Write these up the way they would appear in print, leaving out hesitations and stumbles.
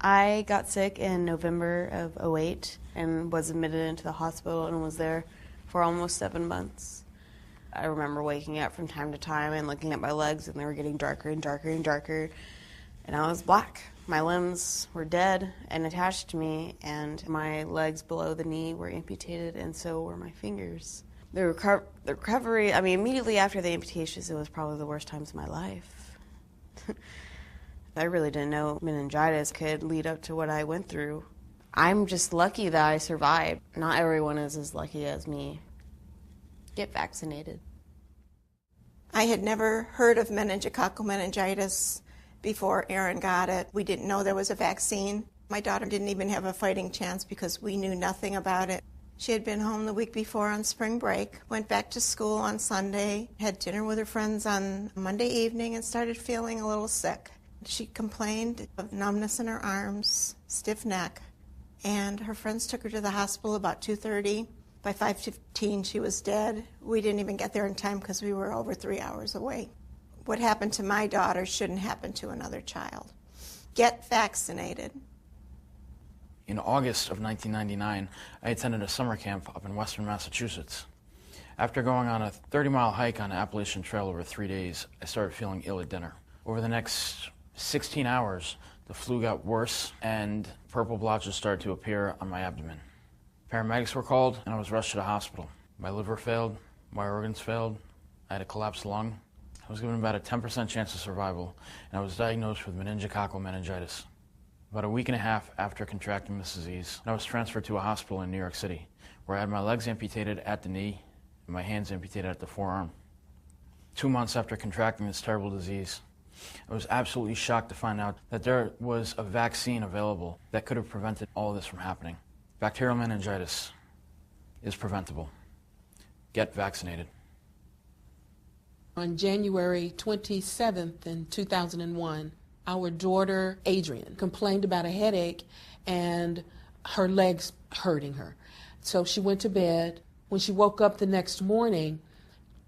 I got sick in November of '08 and was admitted into the hospital and was there for almost 7 months. I remember waking up from time to time and looking at my legs, and they were getting darker and darker and darker, and I was black. My limbs were dead and attached to me, and my legs below the knee were amputated, and so were my fingers. The recovery, immediately after the amputations, it was probably the worst times of my life. I really didn't know meningitis could lead up to what I went through. I'm just lucky that I survived. Not everyone is as lucky as me. Get vaccinated. I had never heard of meningococcal meningitis before Erin got it. We didn't know there was a vaccine. My daughter didn't even have a fighting chance because we knew nothing about it. She had been home the week before on spring break, went back to school on Sunday, had dinner with her friends on Monday evening, and started feeling a little sick. She complained of numbness in her arms, stiff neck, and her friends took her to the hospital about 2:30. By 5:15, she was dead. We didn't even get there in time because we were over 3 hours away. What happened to my daughter shouldn't happen to another child. Get vaccinated. In August of 1999, I attended a summer camp up in western Massachusetts. After going on a 30-mile hike on the Appalachian Trail over 3 days, I started feeling ill at dinner. Over the next 16 hours, the flu got worse and purple blotches started to appear on my abdomen. Paramedics were called and I was rushed to the hospital. My liver failed, my organs failed, I had a collapsed lung. I was given about a 10% chance of survival, and I was diagnosed with meningococcal meningitis. About a week and a half after contracting this disease, I was transferred to a hospital in New York City, where I had my legs amputated at the knee and my hands amputated at the forearm. 2 months after contracting this terrible disease, I was absolutely shocked to find out that there was a vaccine available that could have prevented all of this from happening. Bacterial meningitis is preventable. Get vaccinated. On January 27th in 2001, our daughter, Adrian, complained about a headache and her legs hurting her. So she went to bed. When she woke up the next morning,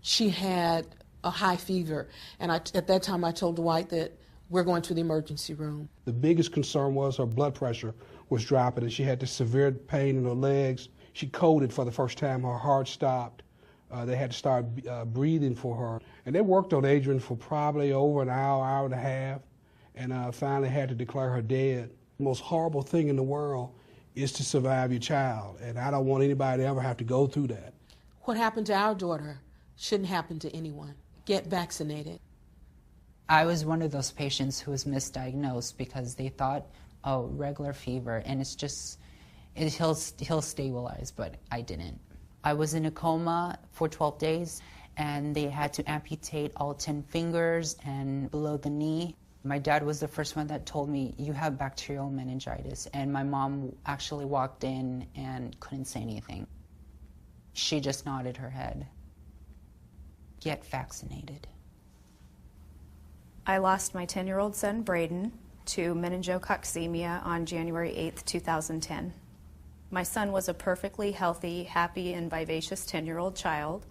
she had a high fever. And at that time, I told Dwight that we're going to the emergency room. The biggest concern was her blood pressure was dropping, and she had this severe pain in her legs. She coded for the first time. Her heart stopped. They had to start breathing for her. And they worked on Adrian for probably over an hour, hour and a half, and finally had to declare her dead. The most horrible thing in the world is to survive your child, and I don't want anybody to ever have to go through that. What happened to our daughter shouldn't happen to anyone. Get vaccinated. I was one of those patients who was misdiagnosed because they thought, oh, regular fever, and it's just, he'll stabilize, but I didn't. I was in a coma for 12 days, and they had to amputate all 10 fingers and below the knee. My dad was the first one that told me, you have bacterial meningitis, and my mom actually walked in and couldn't say anything. She just nodded her head. Get vaccinated. I lost my 10-year-old son, Braden, to meningococcemia on January 8th, 2010. My son was a perfectly healthy, happy, and vivacious 10-year-old child.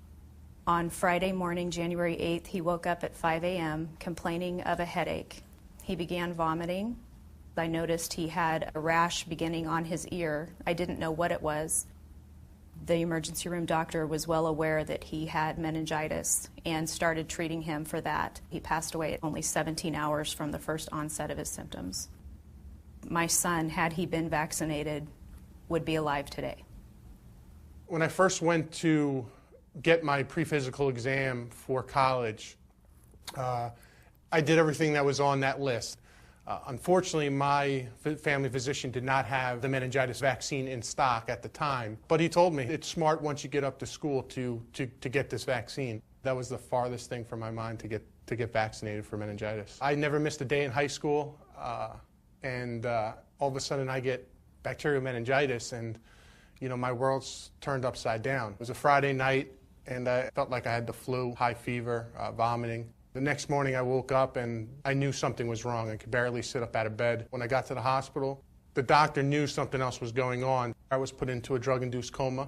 On Friday morning, January 8th, he woke up at 5 a.m. complaining of a headache. He began vomiting. I noticed he had a rash beginning on his ear. I didn't know what it was. The emergency room doctor was well aware that he had meningitis and started treating him for that. He passed away at only 17 hours from the first onset of his symptoms. My son, had he been vaccinated, would be alive today. When I first went to get my pre-physical exam for college, I did everything that was on that list. Unfortunately, my family physician did not have the meningitis vaccine in stock at the time, but he told me it's smart once you get up to school to get this vaccine. That was the farthest thing from my mind to get vaccinated for meningitis. I never missed a day in high school, and all of a sudden I get bacterial meningitis, and my world's turned upside down. It was a Friday night, and I felt like I had the flu, high fever, vomiting. The next morning I woke up and I knew something was wrong. I could barely sit up out of bed. When I got to the hospital, the doctor knew something else was going on. I was put into a drug-induced coma,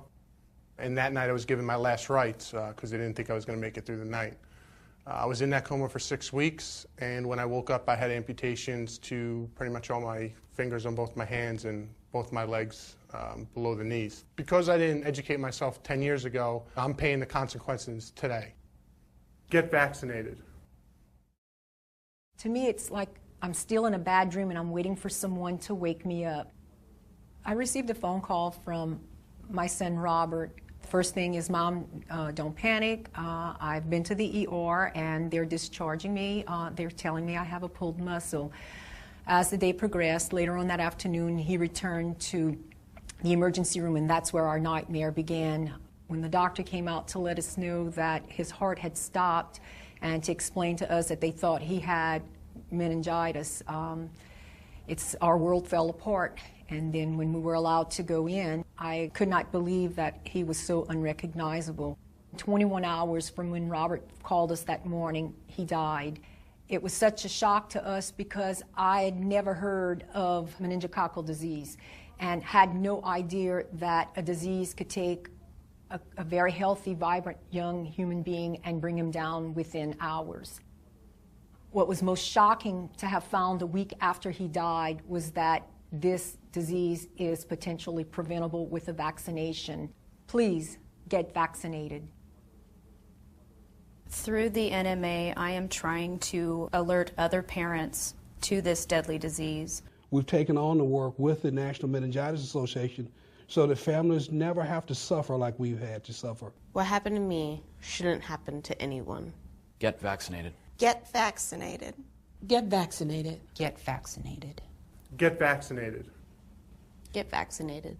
and that night I was given my last rites because they didn't think I was going to make it through the night. I was in that coma for 6 weeks, and when I woke up, I had amputations to pretty much all my fingers on both my hands and both my legs below the knees. Because I didn't educate myself 10 years ago, I'm paying the consequences today. Get vaccinated. To me, it's like I'm still in a bad dream and I'm waiting for someone to wake me up. I received a phone call from my son Robert. The first thing is, Mom, don't panic. I've been to the ER and they're discharging me. They're telling me I have a pulled muscle. As the day progressed, later on that afternoon, he returned to the emergency room, and that's where our nightmare began. When the doctor came out to let us know that his heart had stopped and to explain to us that they thought he had meningitis, our world fell apart. And then when we were allowed to go in, I could not believe that he was so unrecognizable. 21 hours from when Robert called us that morning, he died. It was such a shock to us because I had never heard of meningococcal disease and had no idea that a disease could take a very healthy, vibrant, young human being and bring him down within hours. What was most shocking to have found a week after he died was that this disease is potentially preventable with a vaccination. Please get vaccinated. Through the NMA, I am trying to alert other parents to this deadly disease. We've taken on the work with the National Meningitis Association so that families never have to suffer like we've had to suffer. What happened to me shouldn't happen to anyone. Get vaccinated. Get vaccinated. Get vaccinated. Get vaccinated. Get vaccinated. Get vaccinated.